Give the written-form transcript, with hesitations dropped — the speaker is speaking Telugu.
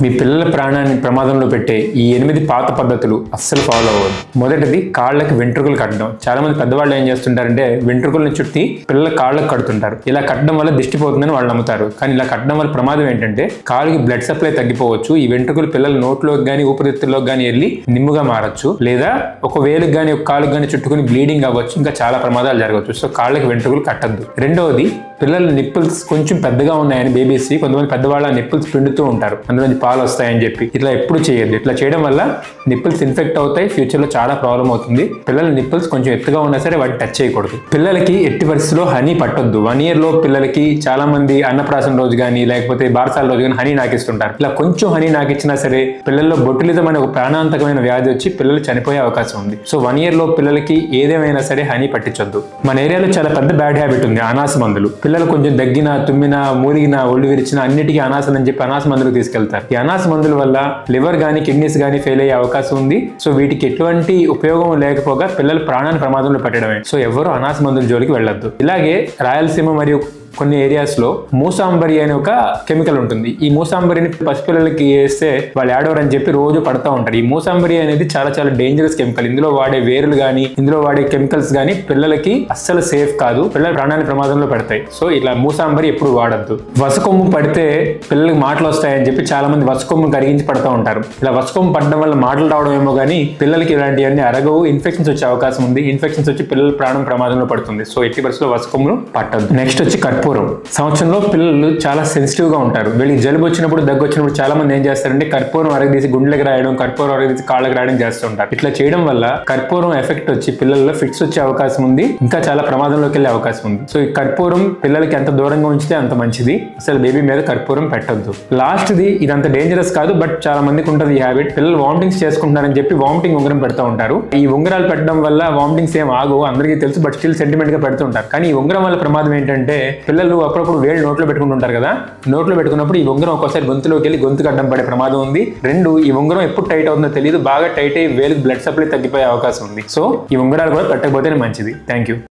మీ పిల్లల ప్రాణాన్ని ప్రమాదంలో పెట్టే ఈ 8 పాత పద్ధతులు అస్సలు ఫాలో అవ్వదు. మొదటిది కాళ్ళకి వెంట్రుకలు కట్టడం. చాలా మంది పెద్దవాళ్ళు ఏం చేస్తుంటారంటే వెంట్రుకలను చుట్టి పిల్లల కాళ్ళకు కడుతుంటారు. ఇలా కట్టడం వల్ల దిష్టి పోతుందని వాళ్ళు నమ్ముతారు. కానీ ఇలా కట్టడం వల్ల ప్రమాదం ఏంటంటే కాలుకి బ్లడ్ సప్లై తగ్గిపోవచ్చు. ఈ వెంట్రుకలు పిల్లల నోట్లోకి కానీ ఊపిరితిత్తుల్లోకి కానీ వెళ్ళి నిమ్ముగా మారచ్చు, లేదా ఒక వేలుకి కానీ ఒక కాలుకి కానీ చుట్టుకుని బ్లీడింగ్ అవ్వచ్చు. ఇంకా చాలా ప్రమాదాలు జరగవచ్చు. సో కాళ్ళకి వెంట్రుకలు కట్టద్దు. రెండవది, పిల్లల నిప్పుల్స్ కొంచెం పెద్దగా ఉన్నాయని బేబీస్ కొంతమంది పెద్దవాళ్ళ నిప్పుల్స్ పిండుతూ ఉంటారు, అందులో పాలు వస్తాయని చెప్పి. ఇట్లా ఎప్పుడు చేయొద్దు. ఇట్లా చేయడం వల్ల నిప్పుల్స్ ఇన్ఫెక్ట్ అవుతాయి, ఫ్యూచర్ లో చాలా ప్రాబ్లం అవుతుంది. పిల్లల నిప్పుల్స్ కొంచెం ఎత్తుగా ఉన్నా సరే వాటిని టచ్ చేయకూడదు. పిల్లలకి ఎట్టి పరిస్థితుల్లో హనీ పట్టొద్దు. 1 year లో పిల్లలకి చాలా మంది అన్నప్రాసన రోజు కానీ లేకపోతే బారసాల రోజు కానీ హనీ నాకిస్తుంటారు. ఇలా కొంచెం హనీ నాకిచ్చినా సరే పిల్లల్లో బొట్టులిజం అనే ఒక ప్రాణాంతకమైన వ్యాధి వచ్చి పిల్లలు చనిపోయే అవకాశం ఉంది. సో 1 year లో పిల్లలకి ఏదేమైనా సరే హనీ పట్టించొద్దు. మన ఏరియాలో చాలా పెద్ద బ్యాడ్ హ్యాబిట్ ఉంది, అనాస మందులు. పిల్లలు కొంచెం దగ్గిన, తుమ్మిన, మూలిగిన, ఒళ్ళు విరిచిన అన్నిటికీ అనాసలు అని చెప్పి అనాస మందులు తీసుకెళ్తారు. ఈ అనాస మందుల వల్ల లివర్ గానీ కిడ్నీస్ గానీ ఫెయిల్ అయ్యే అవకాశం ఉంది. సో వీటికి ఎటువంటి ఉపయోగం లేకపోగా పిల్లల ప్రాణాన్ని ప్రమాదంలో పెట్టడమే. సో ఎవరు అనాస మందుల జోలికి వెళ్ళొద్దు. ఇలాగే రాయలసీమ మరియు కొన్ని ఏరియాస్ లో మూసాంబరి అనే ఒక కెమికల్ ఉంటుంది. ఈ మూసాంబరిని పసిపిల్లలకి వేస్తే వాళ్ళు ఏడవరు అని చెప్పి రోజు పడతా ఉంటారు. ఈ మూసాంబరి అనేది చాలా చాలా డేంజరస్ కెమికల్. ఇందులో వాడే వేర్లు గానీ ఇందులో వాడే కెమికల్స్ గానీ పిల్లలకి అస్సలు సేఫ్ కాదు, పిల్లల ప్రాణాన్ని ప్రమాదంలో పెడతాయి. సో ఇలా మూసాంబరి ఎప్పుడు వాడద్దు. వసకొమ్ము పడితే పిల్లలకి మాటలు వస్తాయని చెప్పి చాలా మంది వసకొమ్ము కరిగించి పడతా ఉంటారు. ఇలా వసకొమ్ము పడడం వల్ల మాటలు రావడం ఏమో కానీ పిల్లలకి ఇలాంటివన్నీ అరగవు, ఇన్ఫెక్షన్స్ వచ్చే అవకాశం ఉంది. ఇన్ఫెక్షన్స్ వచ్చి పిల్లల ప్రాణం ప్రమాదంలో పడుతుంది. సో ఎట్టి పరిస్థితుల్లో వసకొమ్మును పట్టద్దు. నెక్స్ట్ వచ్చి కర్పూరం. సంవత్సరంలో పిల్లలు చాలా సెన్సిటివ్ గా ఉంటారు. వీళ్ళకి జలుబు వచ్చినప్పుడు, దగ్గు వచ్చినప్పుడు చాలా మంది ఏం చేస్తారంటే కర్పూరం అరగదీసి గుండెలకు రాయడం, కర్పూరం అరగదీసి కాళ్ళకి రాయడం చేస్తుంటారు. ఇట్లా చేయడం వల్ల కర్పూరం ఎఫెక్ట్ వచ్చి పిల్లల్లో ఫిట్స్ వచ్చే అవకాశం ఉంది, ఇంకా చాలా ప్రమాదంలోకి వెళ్ళే అవకాశం ఉంది. సో ఈ కర్పూరం పిల్లలకి ఎంత దూరంగా ఉంచితే అంత మంచిది. అసలు బేబీ మీద కర్పూరం పెట్టొద్దు. లాస్ట్ ది ఇదంత డేంజరస్ కాదు, బట్ చాలా మందికి ఉంటుంది ఈ హ్యాబిట్. పిల్లలు వామిటింగ్స్ చేసుకుంటున్నారని చెప్పి వామిటింగ్ ఉంగరం పెడతా ఉంటారు. ఈ ఉంగరాలు పెట్టడం వల్ల వామిటింగ్స్ ఏం ఆగవు, అందరికీ తెలుసు. బట్ స్టిల్ సెంటిమెంట్ గా పెడుతుంటారు. కానీ ఈ ఉంగరం వల్ల ప్రమాదం ఏంటంటే పిల్లలు అప్పుడప్పుడు వేళ్ళు నోట్లో పెట్టుకుంటుంటారు కదా, నోట్లో పెట్టుకున్నప్పుడు ఈ ఉంగరం ఒక్కోసారి గొంతులోకి వెళ్ళి గొంతుకు అడ్డం పడే ప్రమాదం ఉంది. 2, ఈ ఉంగరం ఎప్పుడు టైట్ అవుతుందో తెలియదు, బాగా టైట్ అయ్యి వేలుకి బ్లడ్ సప్లై తగ్గిపోయే అవకాశం ఉంది. సో ఈ ఉంగరాలు కూడా పెట్టకపోతేనే మంచిది. Thank you.